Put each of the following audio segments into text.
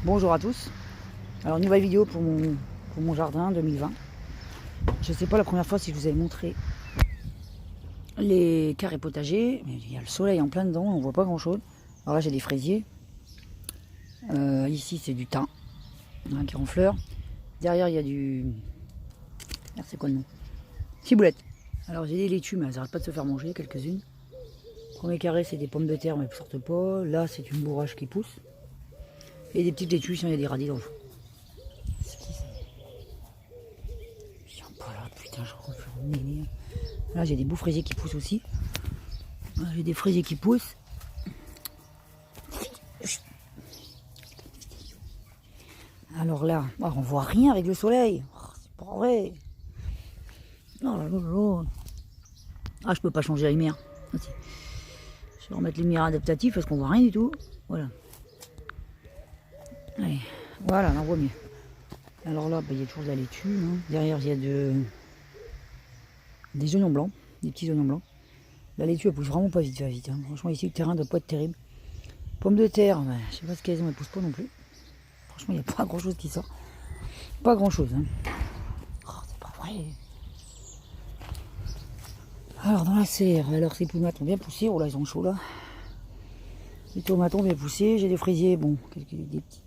Bonjour à tous. Alors nouvelle vidéo pour mon jardin 2020. Je sais pas la première fois si je vous avais montré les carrés potagers, mais il y a le soleil en plein dedans, on voit pas grand chose. Alors là j'ai des fraisiers. Ici c'est du thym hein, qui est en fleurs. Derrière il y a du... Merde, c'est quoi le nom? Ciboulette. Alors j'ai des laitues mais elles n'arrêtent pas de se faire manger, quelques-unes. Premier carré c'est des pommes de terre mais elles ne sortent pas. Là c'est une bourrache qui pousse. Et des petites laitues, il y a des radis dans le fond. Pas là, putain, je crois que je vais m'énerver. Là, j'ai des beaux fraisiers qui poussent aussi. Là, j'ai des fraisiers qui poussent. Alors là, on voit rien avec le soleil. C'est pas vrai. Oh là là là. Ah, je peux pas changer la lumière. Je vais remettre les lumières adaptatives parce qu'on voit rien du tout. Voilà. Allez, voilà, on voit mieux. Alors là, il y a toujours de la laitue. Hein. Derrière, il y a des oignons blancs, des petits oignons blancs. La laitue, elle pousse vraiment pas vite, vite. Hein. Franchement, ici, le terrain doit pas être terrible. Pommes de terre, je sais pas ce qu'elles ont, elles poussent pas non plus. Franchement, il n'y a pas grand chose qui sort. Pas grand chose. Hein. Oh, c'est pas vrai. Alors, dans la serre, alors ces tomates ont bien poussé. Oh là, ils ont chaud là. Les tomates ont bien poussé. J'ai des fraisiers, bon, des petites.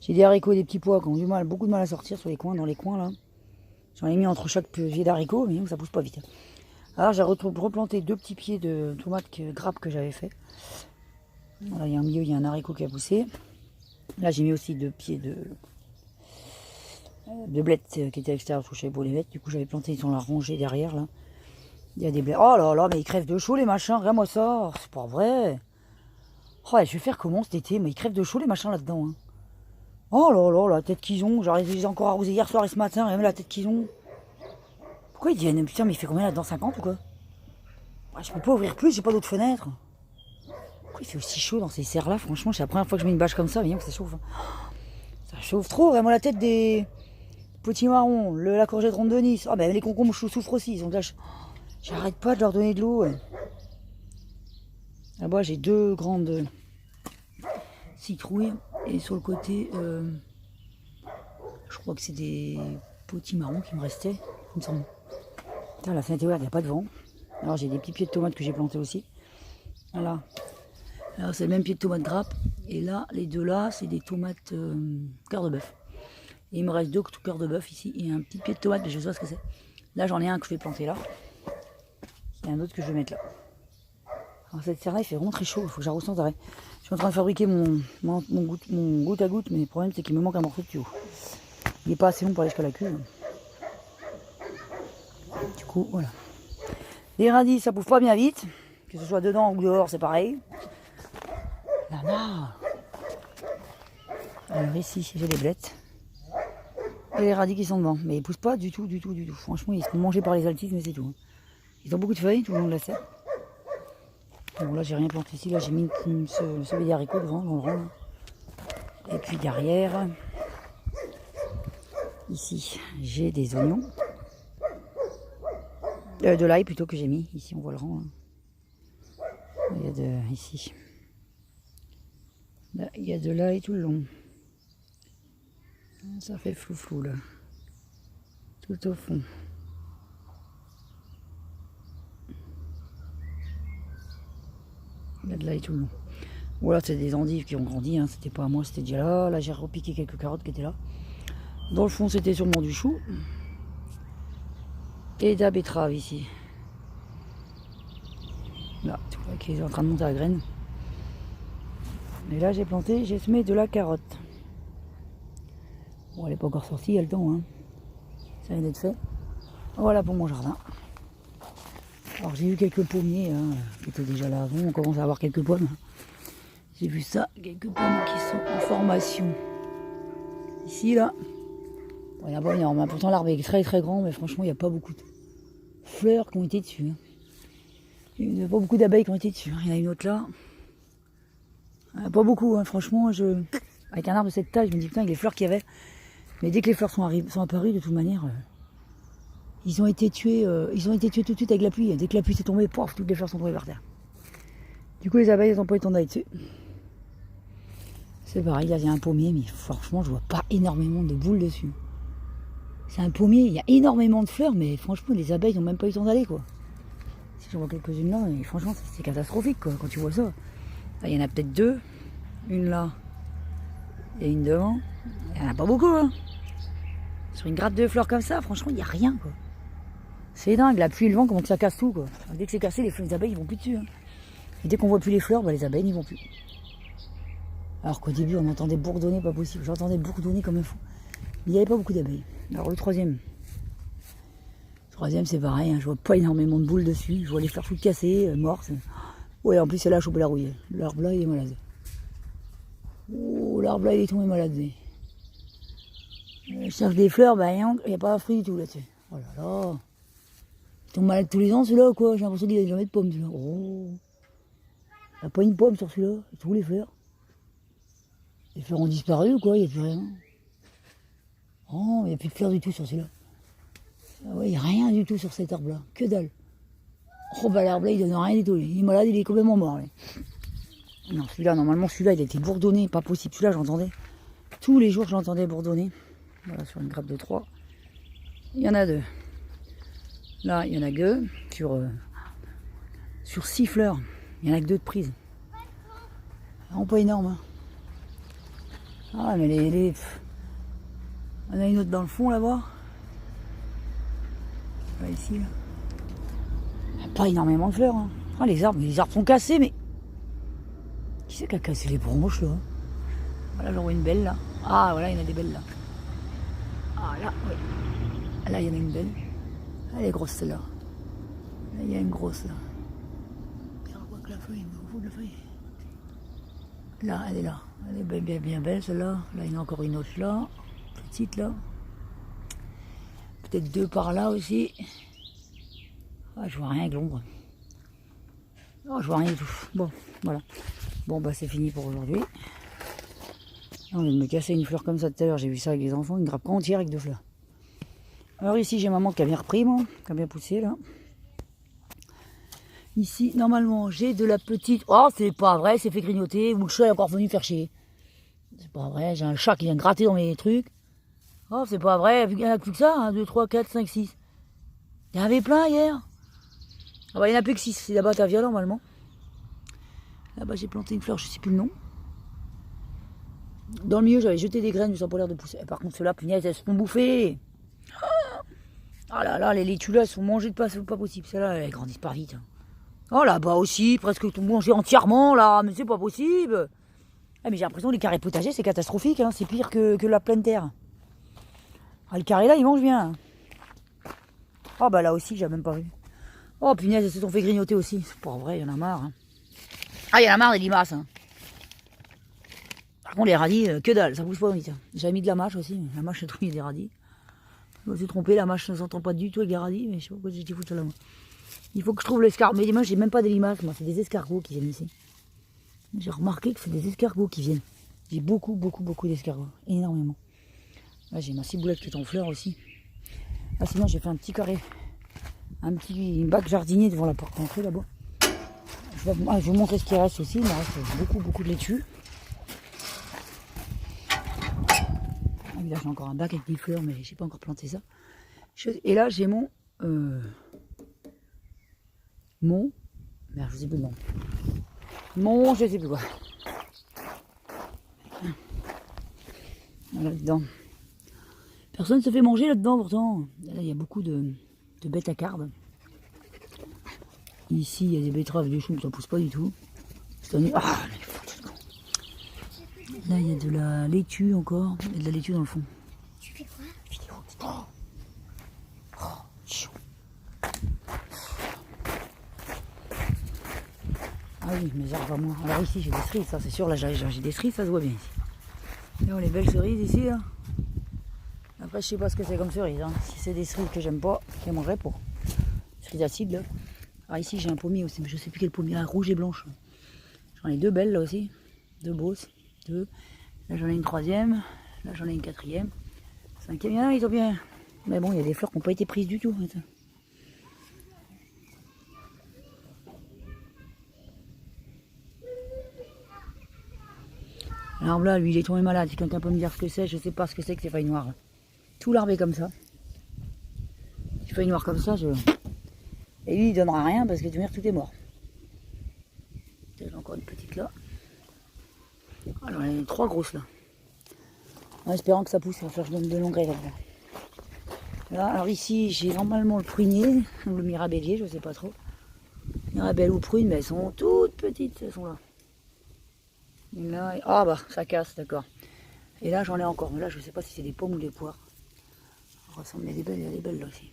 J'ai des haricots, des petits pois qui ont beaucoup de mal à sortir sur les coins, dans les coins là. J'en ai mis entre chaque pied d'haricots, mais ça pousse pas vite. Alors j'ai replanté deux petits pieds de tomates grappes que j'avais fait. Voilà, il y a un milieu, il y a un haricot qui a poussé. Là j'ai mis aussi deux pieds de blettes qui étaient à l'extérieur, parce que je savais pas les mettre. Du coup j'avais planté, ils sont là rangés derrière là. Il y a des blettes. Oh là là, mais ils crèvent de chaud les machins, regarde-moi ça, c'est pas vrai. Oh, je vais faire comment cet été, mais ils crèvent de chaud les machins là-dedans. Hein. Oh là là, la tête qu'ils ont, genre ils ont encore arrosé hier soir et ce matin, et même la tête qu'ils ont. Pourquoi ils viennent? Putain, mais il fait combien là-dedans, 50 ou quoi? Ouais, je peux pas ouvrir plus, j'ai pas d'autres fenêtres. Pourquoi il fait aussi chaud dans ces serres-là? Franchement, c'est la première fois que je mets une bâche comme ça, bien que ça chauffe. Hein. Ça chauffe trop, vraiment la tête des petits marrons, la courgette ronde de Nice. Oh, ben les concombres souffrent aussi, ils ont de la... J'arrête pas de leur donner de l'eau. Ouais. Là-bas, j'ai deux grandes citrouilles, et sur le côté, je crois que c'est des petits marrons qui me restaient, il me semble. Putain, la fenêtre est ouverte, il n'y a pas de vent. Alors j'ai des petits pieds de tomates que j'ai plantés aussi. Voilà. Alors c'est le même pied de tomate grappe. Et là, les deux là, c'est des tomates cœur de bœuf. Et il me reste deux cœurs de bœuf ici. Et un petit pied de tomate, mais je sais pas ce que c'est. Là, j'en ai un que je vais planter là. Et un autre que je vais mettre là. Alors cette serre là, il fait vraiment très chaud. Il faut que j'arrose sans arrêt. Je suis en train de fabriquer mon goutte à goutte. Mais le problème, c'est qu'il me manque un morceau de tuyau. Il n'est pas assez long pour aller jusqu'à la cuve. Du coup, voilà. Les radis, ça pousse pas bien vite. Que ce soit dedans ou dehors, c'est pareil. Là. Alors ici, j'ai les blettes. Et les radis qui sont devant. Mais ils poussent pas du tout. Franchement, ils sont mangés par les altises, mais c'est tout. Ils ont beaucoup de feuilles tout le long de la serre. Bon, là, j'ai rien planté ici. Là, j'ai mis une seule des haricots devant, dans le rang. Là. Et puis derrière, ici, j'ai des oignons. De l'ail plutôt que j'ai mis. Ici, on voit le rang. Là. Il y a de... Ici. Là, il y a de l'ail tout le long. Ça fait flou là. Tout au fond. Il y a de l'ail tout le long. Voilà, c'est des endives qui ont grandi. Hein. C'était pas à moi, c'était déjà là. Là, j'ai repiqué quelques carottes qui étaient là. Dans le fond, c'était sûrement du chou. Et de la betterave ici. Là, tu vois qu'ils sont en train de monter à la graine. Et là, j'ai semé de la carotte. Bon, elle n'est pas encore sortie, il y a le temps. Hein. Ça vient d'être fait. Voilà pour mon jardin. Alors, j'ai vu quelques pommiers hein, qui étaient déjà là avant. On commence à avoir quelques pommes. J'ai vu ça, quelques pommes qui sont en formation. Ici, là. Bon, il n'y a pas énorme. Pourtant, l'arbre est très très grand, mais franchement, il n'y a pas beaucoup de fleurs qui ont été dessus. Hein. Il n'y a pas beaucoup d'abeilles qui ont été dessus. Hein. Il y en a une autre là. Pas beaucoup, hein. Franchement, avec un arbre de cette taille, je me dis putain, avec les fleurs qu'il y avait. Mais dès que les fleurs sont apparues, de toute manière, ils ont été tués tout de suite avec la pluie. Dès que la pluie s'est tombée, pof, toutes les fleurs sont tombées par terre. Du coup, les abeilles, elles n'ont pas eu le temps d'aller dessus. C'est pareil, là il y a un pommier, mais franchement je vois pas énormément de boules dessus. C'est un pommier, il y a énormément de fleurs, mais franchement les abeilles n'ont même pas eu le temps d'aller quoi. Si j'en vois quelques-unes là, et franchement c'est catastrophique quoi, quand tu vois ça. Là il y en a peut-être deux, une là et une devant. Il n'y en a pas beaucoup hein. Sur une gratte de fleurs comme ça, franchement il n'y a rien quoi. C'est dingue, la pluie et le vent, comment que ça casse tout quoi. Dès que c'est cassé, les abeilles ils vont plus dessus. Hein. Et dès qu'on voit plus les fleurs, bah, les abeilles n'y vont plus. Alors qu'au début on entendait bourdonner, pas possible. J'entendais bourdonner comme un fou. Il n'y avait pas beaucoup d'abeilles. Alors le troisième c'est pareil, hein, je vois pas énormément de boules dessus. Je vois les fleurs toutes cassées, mortes. Ouais, en plus c'est là, chopé la rouille. L'arbre là il est malade. Oh, l'arbre là il est tombé malade. Je cherche des fleurs, bah il n'y a pas un fruit du tout là-dessus. Oh là là. Il tombe malade tous les ans celui-là ou quoi? J'ai l'impression qu'il n'a jamais de pommes celui-là. Oh. Il n'y a pas une pomme sur celui-là, tous les fleurs. Les fleurs ont disparu ou quoi? Il n'y a plus rien. Oh, il n'y a plus de fleurs du tout sur celui-là. Ah ouais, il n'y a rien du tout sur cet arbre-là. Que dalle. Oh bah l'arbre là, il donne rien du tout. Il est malade, il est complètement mort. Lui. Non, celui-là, normalement, celui-là, il a été bourdonné. Pas possible. Celui-là, j'entendais. Tous les jours, j'entendais bourdonner. Voilà, sur une grappe de 3. Il y en a 2. Là, il y en a 2. Sur 6 fleurs, il n'y en a que 2 de prise. Vraiment pas énorme. Hein. Ah, mais on a une autre dans le fond là-bas. Là, ici, là. Il n'y a pas énormément de fleurs. Hein. Ah, les arbres sont cassés, mais. Qui c'est qui a cassé les branches là? Voilà, j'en vois une belle là. Ah, voilà, il y en a des belles là. Ah, là, oui. Là, il y en a une belle. Elle est grosse celle-là. Là, il y a une grosse là. On voit que la feuille, mais au bout de la feuille. Là, elle est là. Elle est bien belle celle-là. Là, il y en a encore une autre là. Petite là. Peut-être 2 par là aussi. Ah, je vois rien avec l'ombre. Oh, je vois rien du tout. Bon, voilà. Bon, bah c'est fini pour aujourd'hui. On vient de me casser une fleur comme ça tout à l'heure. J'ai vu ça avec les enfants. Une grappe entière avec 2 fleurs. Alors ici, j'ai maman qui a bien repris, moi. Qui a bien poussé, là. Ici, normalement, j'ai de la petite... Oh, c'est pas vrai, c'est fait grignoter. Ou le chat est encore venu faire chier. C'est pas vrai, j'ai un chat qui vient gratter dans mes trucs. Oh, c'est pas vrai, il n'y en a plus que ça. 1, 2, 3, 4, 5, 6. Il y en avait plein hier. Ah bah, il n'y en a plus que 6. C'est là-bas, t'as violent, normalement. Là-bas, j'ai planté une fleur, je sais plus le nom. Dans le milieu, j'avais jeté des graines, mais ça n'a pas l'air de pousser. Par contre, ceux-là, punaise, elles se font bouffer. Ah là là, les laitues là, elles sont mangées de pas possible. Celles-là, elles grandissent pas vite. Oh là-bas aussi, presque tout mangé entièrement là, mais c'est pas possible. Ah, mais j'ai l'impression que les carrés potagers, c'est catastrophique, hein. C'est pire que la pleine terre. Ah, le carré là, il mange bien. Oh bah là aussi, j'ai même pas vu. Oh punaise, elles se sont fait grignoter aussi. C'est pas vrai, il y en a marre. Hein. Ah, il y en a marre des limaces. Hein. Par contre, les radis, que dalle, ça bouge pas vite. J'avais mis de la mâche aussi, mais la mâche, j'ai trouvé des radis. Je me suis trompé, la mâche ne s'entend pas du tout avec les radis, mais je sais pas pourquoi j'ai dit foutre ça là. Il faut que je trouve l'escargot. Mais moi, j'ai même pas des limaces, moi, c'est des escargots qui viennent ici. J'ai remarqué que c'est des escargots qui viennent. J'ai beaucoup d'escargots, énormément. Là, j'ai ma ciboulette qui est en fleurs aussi. Ah, sinon, j'ai fait un petit carré, un petit bac jardinier devant la porte d'entrée là-bas. Je vais vous montrer ce qui reste aussi. Il me reste beaucoup de laitue. Et là, j'ai encore un bac avec des fleurs, mais j'ai pas encore planté ça. Et là, j'ai merde, je sais plus le nom. Je sais plus quoi. Voilà, dedans. Personne ne se fait manger là-dedans, pourtant. Là, il y a beaucoup de bêtes à carbe. Ici, il y a des betteraves de chou, ça pousse pas du tout. Ah, là, il y a de la laitue encore. Il y a de la laitue dans le fond. Tu fais quoi? Vidéo. Ah oui, mes arbres à moi. Alors ici, j'ai des cerises, ça c'est sûr. Là, j'ai des cerises, ça se voit bien ici. Là, les belles cerises ici, là. Après, je sais pas ce que c'est comme cerise. Hein. Si c'est des cerises que j'aime pas, je les mangerai pas. Cerises acides, là. Ah, ici, j'ai un pommier aussi, mais je sais plus quel pommier. Ah, rouge et blanche. J'en ai 2 belles, là aussi. 2 brosses. 2. Là, j'en ai une 3e. Là, j'en ai une 4e. 5e, il y en a, ils ont bien. Mais bon, il y a des fleurs qui n'ont pas été prises du tout. Attends. L'arbre là, lui, il est tombé malade. Si quelqu'un peut me dire ce que c'est, je sais pas ce que c'est que ces feuilles noires. Là. Tout l'arbre est comme ça. Des feuilles noires comme ça, je... Et lui, il donnera rien parce que tu mires, tout est mort. J'ai encore une petite là. Alors, il y en a 3 grosses là. En espérant que ça pousse, ça va faire de l'engrais là-dedans. Là, alors ici, j'ai normalement le prunier, ou le mirabellier, je sais pas trop. Mirabelle ou prune, mais elles sont toutes petites, elles sont là. Et là, ah bah, ça casse, d'accord. Et là, j'en ai encore. Mais là, je sais pas si c'est des pommes ou des poires. Ça ressemble à des belles, il y a des belles là aussi.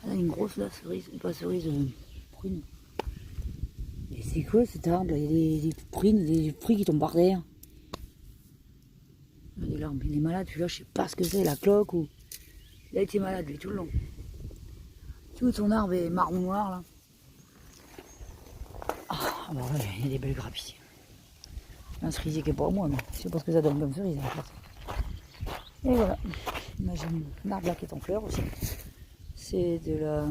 Là, une grosse là, cerise, pas cerise, prune. Et c'est quoi cet arbre? Il y a des prunes, des fruits qui tombent par terre. Il est malade, celui-là, je sais pas ce que c'est, la cloque ou. Il a été malade lui tout le long. Tout son arbre est marron noir là. Ah bah ouais, il y a des belles grappes ici. Un cerisier qui est pas à moi, mais je sais pas ce que ça donne comme cerise. Et voilà. Là j'ai un arbre là qui est en fleurs aussi. C'est de la.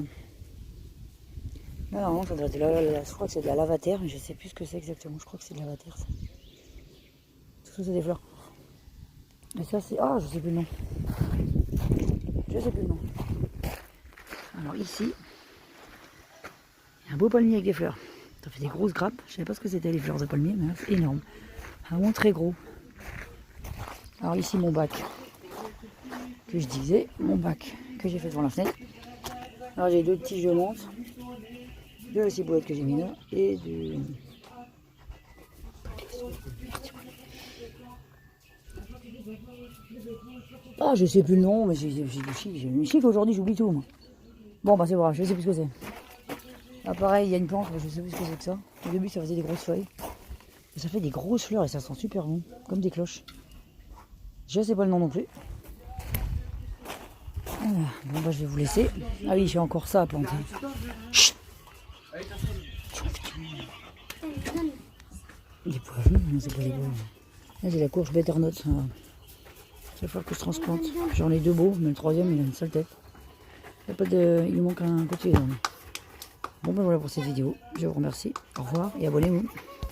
Non, ça doit être de la. Je crois que c'est de la lavater, mais je sais plus ce que c'est exactement. Je crois que c'est de la lavater ça. Tout ça c'est des fleurs. Et ça c'est. Ah, je sais plus le nom. Je sais plus le nom. Alors ici, il y a un beau palmier avec des fleurs. Ça fait des grosses grappes. Je ne savais pas ce que c'était les fleurs de palmier, mais c'est énorme. Vraiment très gros. Alors ici mon bac. Que je disais, mon bac que j'ai fait devant la fenêtre. Alors j'ai 2 tiges de menthe, 2 ciboulettes que j'ai mis là, et du. Ah, je sais plus le nom, mais j'ai du chic aujourd'hui, j'oublie tout. Moi. Bon, bah c'est vrai, je sais plus ce que c'est. Ah, pareil, il y a une plante, je sais plus ce que c'est que ça. Au début, ça faisait des grosses feuilles. Et ça fait des grosses fleurs et ça sent super bon, comme des cloches. Je sais pas le nom non plus. Voilà. Bon, bah je vais vous laisser. Ah oui, j'ai encore ça à planter. Chut. Des poivrons, non, c'est pas des poivrons. Là, j'ai la courge butternut. Ça va falloir que je transplante. J'en ai 2 beaux, mais le 3e, il a une sale tête. Il lui manque un côté. Bon ben voilà pour cette vidéo. Je vous remercie. Au revoir et abonnez-vous.